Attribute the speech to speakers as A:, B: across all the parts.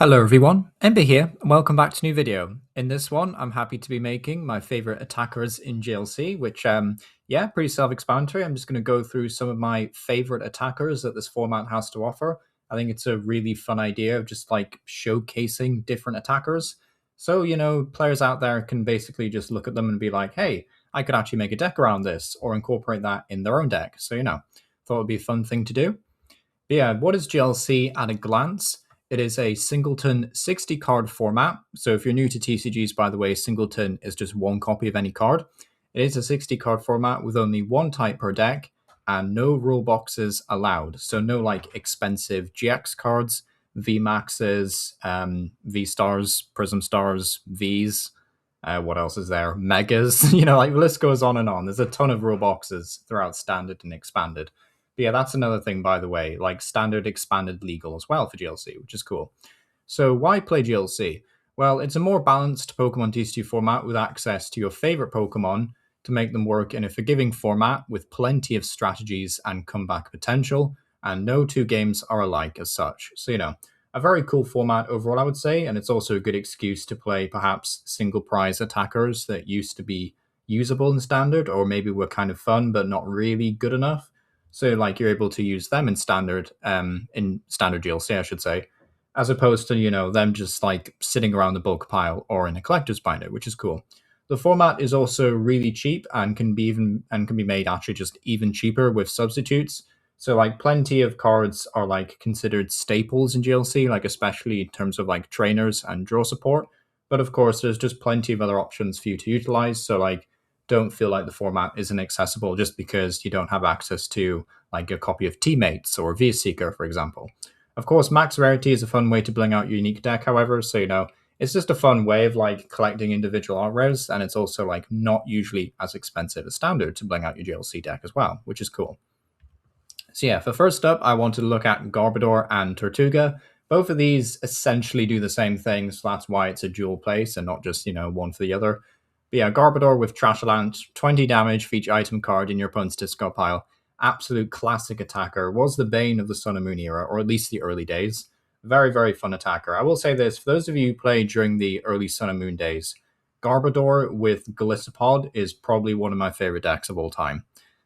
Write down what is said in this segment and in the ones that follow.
A: Hello everyone, Ember here, and welcome back to a new video. In this one, I'm happy to be making my favorite attackers in GLC, which, yeah, pretty self-explanatory. I'm just going to go through some of my favorite attackers that this format has to offer. I think it's a really fun idea of just like showcasing different attackers. So, players out there can basically just look at them and be like, hey, I could actually make a deck around this or incorporate that in their own deck. So, thought it would be a fun thing to do. But yeah, what is GLC at a glance? It is a singleton 60 card format. So if you're new to TCGs, by the way, singleton is just one copy of any card. It is a 60 card format with only one type per deck and no rule boxes allowed. So no like expensive GX cards, V Maxes, V Stars, Prism Stars, Vs. What else is there? Megas. Like the list goes on and on. There's a ton of rule boxes throughout standard and expanded. But yeah, that's another thing, by the way, like standard expanded legal as well for GLC, which is cool. So why play GLC? Well, it's a more balanced Pokemon TCG format with access to your favorite Pokemon to make them work in a forgiving format with plenty of strategies and comeback potential, and no two games are alike as such. So, a very cool format overall, I would say, and it's also a good excuse to play perhaps single prize attackers that used to be usable in standard, or maybe were kind of fun but not really good enough. So like you're able to use them in standard GLC, I should say, as opposed to, them just like sitting around the bulk pile or in a collector's binder, which is cool. The format is also really cheap and can be made actually just even cheaper with substitutes. So like plenty of cards are like considered staples in GLC, like especially in terms of like trainers and draw support. But of course, there's just plenty of other options for you to utilize. So like don't feel like the format isn't accessible just because you don't have access to like a copy of Teammates or VS Seeker, for example. Of course, max rarity is a fun way to bling out your unique deck, however, so it's just a fun way of like collecting individual art rares, and it's also like not usually as expensive as standard to bling out your GLC deck as well, which is cool. So yeah, for first up, I wanted to look at Garbodor and Tortuga. Both of these essentially do the same thing, so that's why it's a dual place and not just, one for the other. But yeah, Garbodor with Trashalant, 20 damage for each item card in your opponent's discard pile. Absolute classic attacker. Was the bane of the Sun and Moon era, or at least the early days. Very, very fun attacker. I will say this, for those of you who played during the early Sun and Moon days, Garbodor with Gliscopod is probably one of my favorite decks of all time.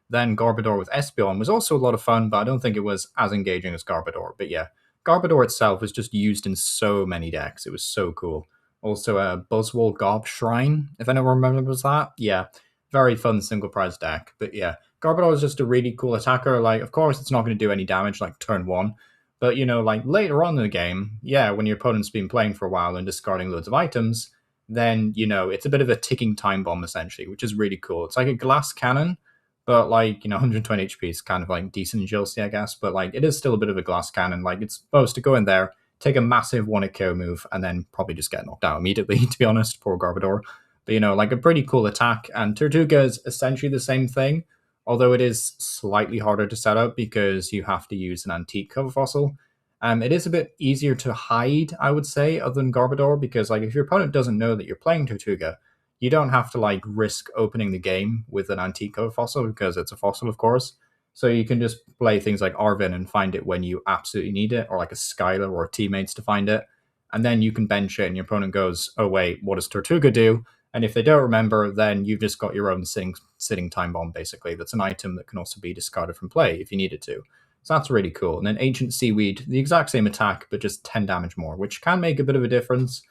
A: Then Garbodor with Espeon was also a lot of fun, but I don't think it was as engaging as Garbodor. But yeah, Garbodor itself was just used in so many decks. It was so cool. Also, a Buzzwole Gob Shrine, if anyone remembers that. Yeah, very fun single prize deck. But yeah, Garbodor is just a really cool attacker. Like, of course, it's not going to do any damage like turn one. But, like later on in the game, yeah, when your opponent's been playing for a while and discarding loads of items, then, it's a bit of a ticking time bomb, essentially, which is really cool. It's like a glass cannon, but 120 HP is kind of like decent agility, I guess. But like, it is still a bit of a glass cannon. Like, it's supposed to go in there, take a massive one-hit KO move, and then probably just get knocked out immediately, to be honest. Poor Garbodor. But, like a pretty cool attack. And Tortuga is essentially the same thing, although it is slightly harder to set up because you have to use an antique cover fossil. It is a bit easier to hide, I would say, other than Garbodor, because like if your opponent doesn't know that you're playing Tortuga, you don't have to like risk opening the game with an antique cover fossil because it's a fossil, of course. So you can just play things like Arvin and find it when you absolutely need it, or like a Skylar or Teammates to find it. And then you can bench it and your opponent goes, oh wait, what does Tortuga do? And if they don't remember, then you've just got your own sitting time bomb, basically. That's an item that can also be discarded from play if you needed to. So that's really cool. And then Ancient Seaweed, the exact same attack, but just 10 damage more, which can make a bit of a difference.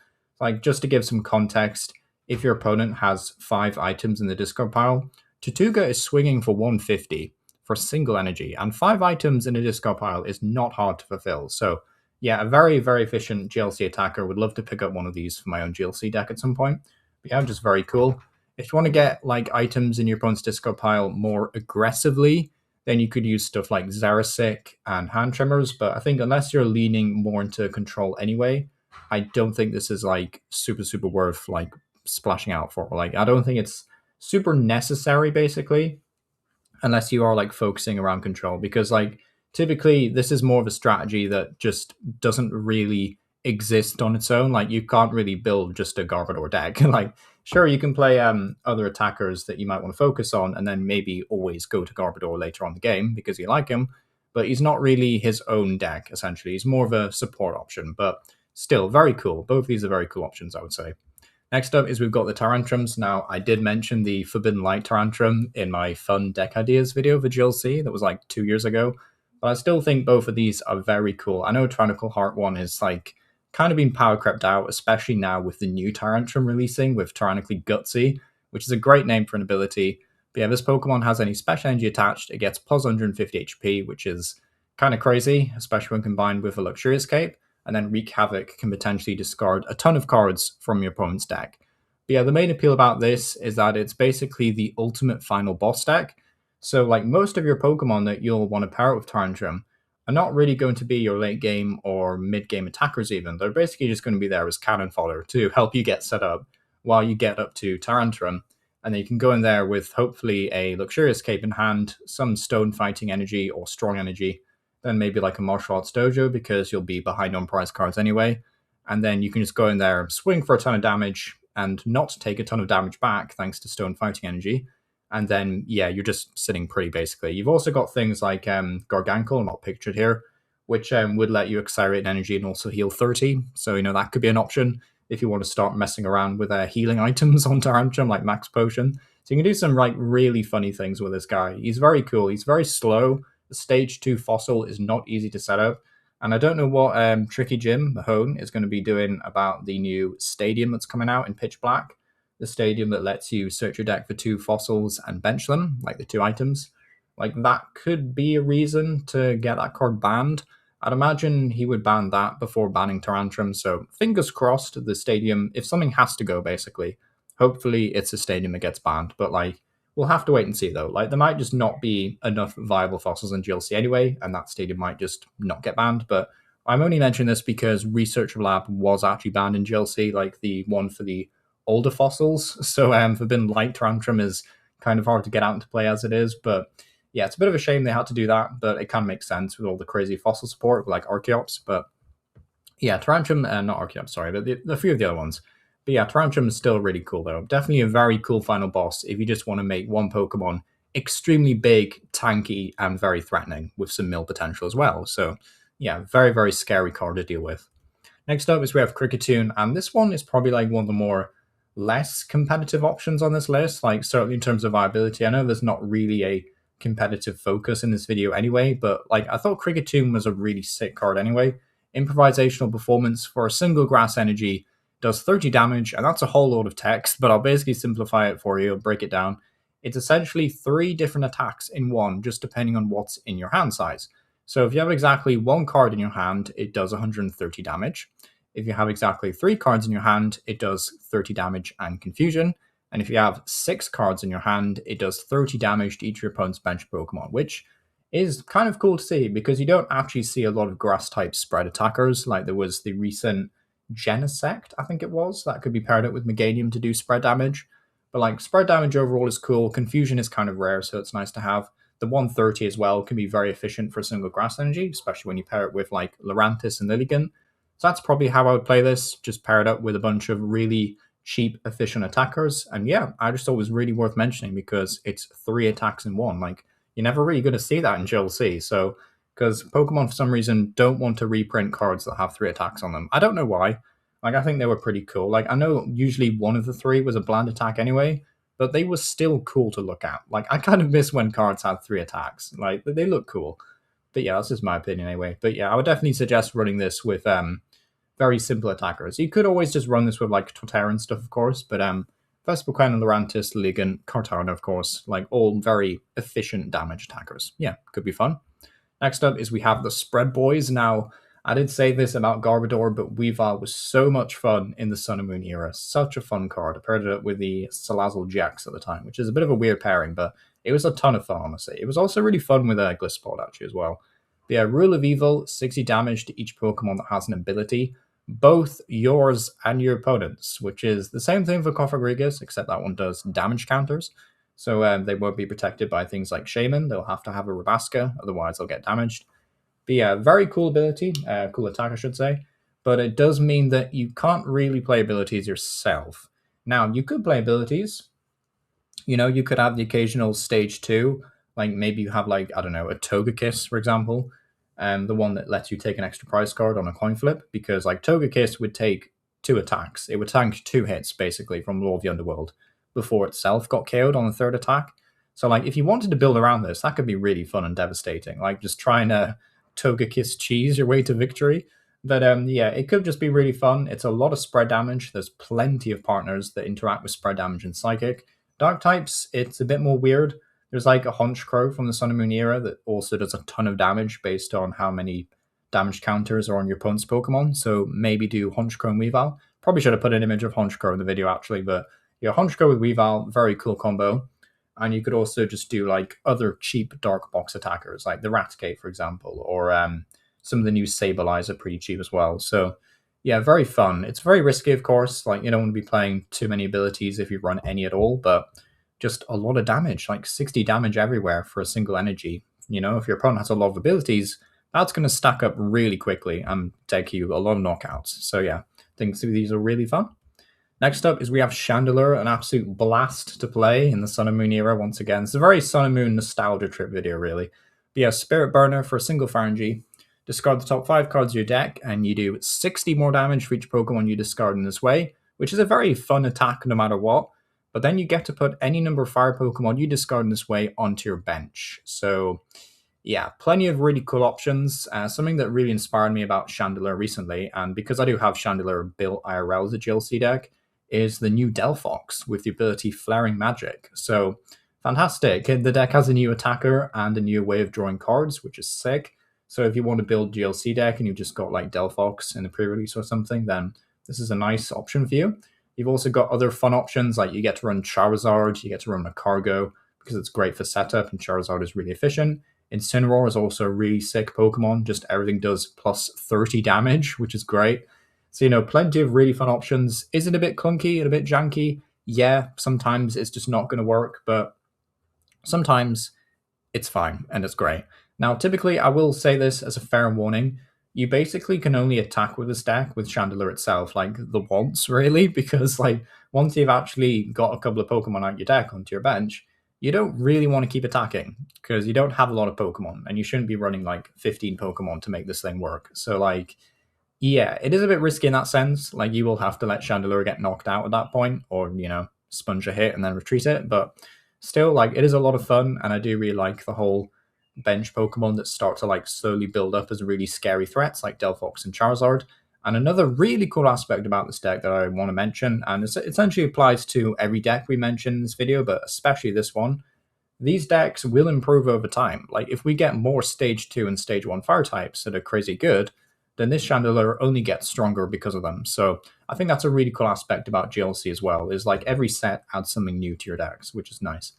A: Like, just to give some context, if your opponent has 5 items in the discard pile, Tortuga is swinging for 150 for single energy, and 5 items in a discard pile is not hard to fulfill. So yeah, a very, very efficient GLC attacker. Would love to pick up one of these for my own GLC deck at some point. But yeah, just very cool. If you want to get like items in your opponent's discard pile more aggressively, then you could use stuff like Xerasic and Hand Trimmers. But I think unless you're leaning more into control anyway, I don't think this is like super, super worth like splashing out for. Like, I don't think it's super necessary, basically, unless you are like focusing around control, because like typically this is more of a strategy that just doesn't really exist on its own. Like, you can't really build just a Garbodor deck. Like, sure, you can play other attackers that you might want to focus on, and then maybe always go to Garbodor later on in the game because you like him. But he's not really his own deck. Essentially, he's more of a support option. But still very cool. Both of these are very cool options, I would say. Next up is we've got the Tarantrums. Now, I did mention the Forbidden Light Tarantrum in my fun deck ideas video for GLC that was like 2 years ago, but I still think both of these are very cool. I know Tyrannical Heart 1 is like kind of been power crept out, especially now with the new Tyrantrum releasing with Tyrannically Gutsy, which is a great name for an ability. But yeah, this Pokemon has any special energy attached, it gets plus 150 HP, which is kind of crazy, especially when combined with a Luxurious Cape, and then Wreak Havoc can potentially discard a ton of cards from your opponent's deck. But yeah, the main appeal about this is that it's basically the ultimate final boss deck. So, like most of your Pokemon that you'll want to pair up with Tyrantrum are not really going to be your late game or mid game attackers, even. They're basically just going to be there as cannon fodder to help you get set up while you get up to Tyrantrum. And then you can go in there with hopefully a Luxurious Cape in hand, some Stone Fighting Energy or Strong Energy, then maybe like a Martial Arts Dojo because you'll be behind on prize cards anyway. And then you can just go in there, swing for a ton of damage, and not take a ton of damage back thanks to Stone Fighting Energy. And then, yeah, you're just sitting pretty basically. You've also got things like Gargankle, not pictured here, which would let you accelerate energy and also heal 30. So, that could be an option if you want to start messing around with healing items on Tyrantrum, like Max Potion. So you can do some like really funny things with this guy. He's very cool. He's very slow. The stage 2 fossil is not easy to set up. And I don't know what Tricky Jim Mahone is going to be doing about the new stadium that's coming out in Pitch Black. The stadium that lets you search your deck for 2 fossils and bench them, like the 2 items. Like, that could be a reason to get that card banned. I'd imagine he would ban that before banning Tyrantrum, so fingers crossed the stadium, if something has to go, basically, hopefully it's a stadium that gets banned, but, like, we'll have to wait and see, though. Like, there might just not be enough viable fossils in GLC anyway, and that stadium might just not get banned, but I'm only mentioning this because Research Lab was actually banned in GLC, like the one for the older fossils, so Forbidden Light Tyrantrum is kind of hard to get out into play as it is, but yeah, it's a bit of a shame they had to do that, but it kind of makes sense with all the crazy fossil support, like Archeops. But yeah, Tyrantrum, not Archeops, sorry, but the few of the other ones. But yeah, Tyrantrum is still really cool, though. Definitely a very cool final boss if you just want to make one Pokemon extremely big, tanky, and very threatening with some mill potential as well. So yeah, very, very scary card to deal with. Next up is we have Cricketune, and this one is probably like one of the more less competitive options on this list, like certainly in terms of viability. I know there's not really a competitive focus in this video anyway, but like I thought Cricketune was a really sick card anyway. Improvisational performance for a single grass energy does 30 damage, and that's a whole load of text, but I'll basically simplify it for you, break it down. It's essentially 3 different attacks in one, just depending on what's in your hand size. So if you have exactly 1 card in your hand, it does 130 damage. If you have exactly 3 cards in your hand, it does 30 damage and confusion. And if you have 6 cards in your hand, it does 30 damage to each of your opponent's bench Pokemon, which is kind of cool to see because you don't actually see a lot of grass-type spread attackers. Like there was the recent Genesect, I think it was, that could be paired up with Meganium to do spread damage. But like spread damage overall is cool. Confusion is kind of rare, so it's nice to have. The 130 as well can be very efficient for a single grass energy, especially when you pair it with like Lurantis and Lilligant. So that's probably how I would play this, just pair it up with a bunch of really cheap, efficient attackers. And yeah, I just thought it was really worth mentioning because it's 3 attacks in one. Like, you're never really going to see that in GLC. So, because Pokemon, for some reason, don't want to reprint cards that have 3 attacks on them. I don't know why. Like, I think they were pretty cool. Like, I know usually one of the 3 was a bland attack anyway, but they were still cool to look at. Like, I kind of miss when cards had 3 attacks. Like, they look cool. But yeah, that's just my opinion anyway. But yeah, I would definitely suggest running this with very simple attackers. You could always just run this with like Torterra and stuff, of course, but Vespiquen, Lurantis, Ligant, Kartana, of course, like all very efficient damage attackers. Yeah, could be fun. Next up is we have the Spread Boys. Now, I did say this about Garbodor, but Weavile was so much fun in the Sun and Moon era. Such a fun card. I paired it up with the Salazzle Jax at the time, which is a bit of a weird pairing, but it was a ton of fun, honestly. It was also really fun with Gliscor, actually, as well. But yeah, Rule of Evil, 60 damage to each Pokemon that has an ability, both yours and your opponent's, which is the same thing for Cofagrigus, except that one does damage counters. So they won't be protected by things like Shaman. They'll have to have a Rabaska, otherwise they'll get damaged. But yeah, very cool ability, cool attack, I should say. But it does mean that you can't really play abilities yourself. Now, you could play abilities. You could have the occasional stage 2, like maybe you have like, I don't know, a Togekiss, for example, the one that lets you take an extra prize card on a coin flip, because like Togekiss would take 2 attacks. It would tank 2 hits basically from Law of the Underworld before itself got KO'd on the third attack. So like if you wanted to build around this, that could be really fun and devastating. Like just trying to Togekiss cheese your way to victory. But yeah, it could just be really fun. It's a lot of spread damage. There's plenty of partners that interact with spread damage and Psychic. Dark types, it's a bit more weird. There's like a Honchkrow from the Sun and Moon era that also does a ton of damage based on how many damage counters are on your opponent's Pokemon. So maybe do Honchkrow and Weavile. Probably should have put an image of Honchkrow in the video actually, but yeah, Honchkrow with Weavile, very cool combo. And you could also just do like other cheap dark box attackers, like the Raticate, for example, or some of the new Sableyes are pretty cheap as well. So yeah, very fun. It's very risky, of course. Like you don't want to be playing too many abilities if you run any at all, but just a lot of damage, like 60 damage everywhere for a single energy. You know, if your opponent has a lot of abilities, that's going to stack up really quickly and take you a lot of knockouts. So yeah, I think these are really fun. Next up is we have Chandelure, an absolute blast to play in the Sun and Moon era once again. It's a very Sun and Moon nostalgia trip video, really. But yeah, Spirit Burner for a single Pharangi. Discard the top 5 cards of your deck, and you do 60 more damage for each Pokemon you discard in this way, which is a very fun attack no matter what. But then you get to put any number of fire Pokemon you discard in this way onto your bench. So yeah, plenty of really cool options. Something that really inspired me about Chandelure recently, and because I do have Chandelure built IRL as a GLC deck, is the new Delphox with the ability Flaring Magic. So fantastic. The deck has a new attacker and a new way of drawing cards, which is sick. So if you want to build GLC deck and you've just got like Delphox in the pre-release or something, then this is a nice option for you. You've also got other fun options, like you get to run Charizard, you get to run a Cargo, because it's great for setup and Charizard is really efficient. Incineroar is also a really sick Pokemon, just everything does plus 30 damage, which is great. So, you know, plenty of really fun options. Is it a bit clunky and a bit janky? Yeah, sometimes it's just not going to work, but sometimes it's fine and it's great. Now, typically, I will say this as a fair warning. You basically can only attack with this deck with Chandelure itself, like the once, really, because like once you've actually got a couple of Pokemon out your deck onto your bench, you don't really want to keep attacking because you don't have a lot of Pokemon and you shouldn't be running like 15 Pokemon to make this thing work. So like, yeah, it is a bit risky in that sense. Like you will have to let Chandelure get knocked out at that point or, you know, sponge a hit and then retreat it. But still, like it is a lot of fun. And I do really like the whole bench Pokemon that start to like slowly build up as really scary threats like Delphox and Charizard. And another really cool aspect about this deck that I want to mention, and it essentially applies to every deck we mention in this video, but especially this one, these decks will improve over time. Like if we get more Stage 2 and Stage 1 fire types that are crazy good, then this Chandelure only gets stronger because of them. So I think that's a really cool aspect about GLC as well, is like every set adds something new to your decks, which is nice.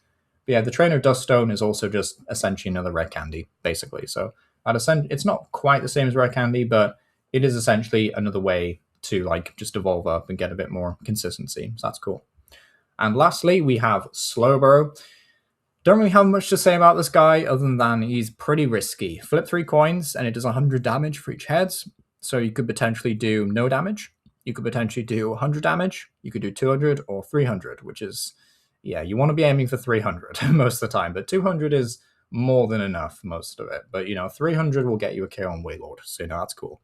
A: But yeah, the Trainer Duststone is also just essentially another Rare Candy, basically. So it's not quite the same as Rare Candy, but it is essentially another way to like just evolve up and get a bit more consistency. So that's cool. And lastly, we have Slowbro. Don't really have much to say about this guy other than he's pretty risky. Flip 3 coins and it does 100 damage for each head. So you could potentially do no damage. You could potentially do 100 damage. You could do 200 or 300, which is, yeah, you want to be aiming for 300 most of the time. But 200 is more than enough, most of it. But, you know, 300 will get you a KO on Wailord. So, you know, that's cool.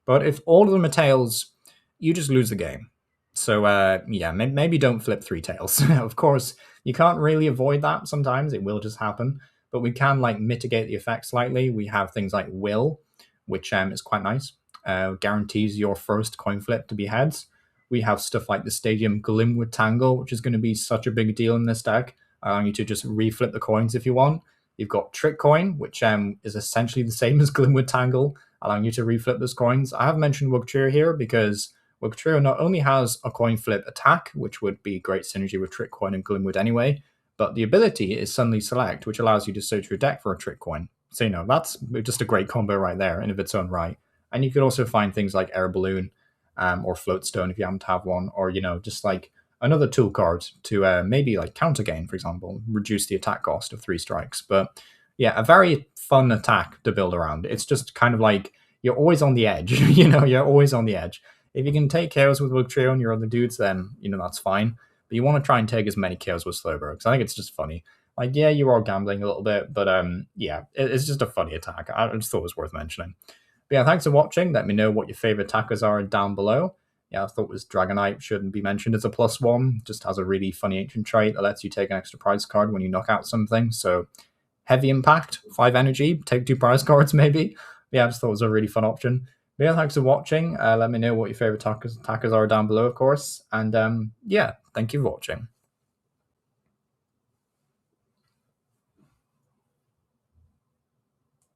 A: But if all of them are tails, you just lose the game. So, yeah, maybe don't flip 3 tails. Of course, you can't really avoid that sometimes. It will just happen. But we can, like, mitigate the effect slightly. We have things like Will, which is quite nice. Guarantees your first coin flip to be heads. We have stuff like the Stadium Glimwood Tangle, which is going to be such a big deal in this deck, allowing you to just reflip the coins if you want. You've got Trick Coin, which is essentially the same as Glimwood Tangle, allowing you to reflip those coins. I have mentioned Wugtrio here because Wugtrio not only has a coin flip attack, which would be great synergy with Trick Coin and Glimwood anyway, but the ability is Suddenly Select, which allows you to search your deck for a Trick Coin. So, you know, that's just a great combo right there in of its own right. And you could also find things like Air Balloon or Floatstone if you happen to have one, or, you know, just like another tool card to maybe like Counter Gain, for example, reduce the attack cost of 3 strikes. But yeah, a very fun attack to build around. It's just kind of like you're always on the edge, you know, you're always on the edge. If you can take KOs with Wugtrio and your other dudes, then, you know, that's fine. But you want to try and take as many KOs with Slowbro, because I think it's just funny. Like, yeah, you are gambling a little bit, but yeah, it's just a funny attack. I just thought it was worth mentioning. But yeah, thanks for watching. Let me know what your favorite attackers are down below. Yeah, I thought was Dragonite shouldn't be mentioned as a +1. Just has a really funny ancient trait that lets you take an extra prize card when you knock out something. So heavy impact, 5 energy, take 2 prize cards maybe. But yeah, I just thought it was a really fun option. But yeah, thanks for watching. Let me know what your favorite attackers are down below, of course. And yeah, thank you for watching.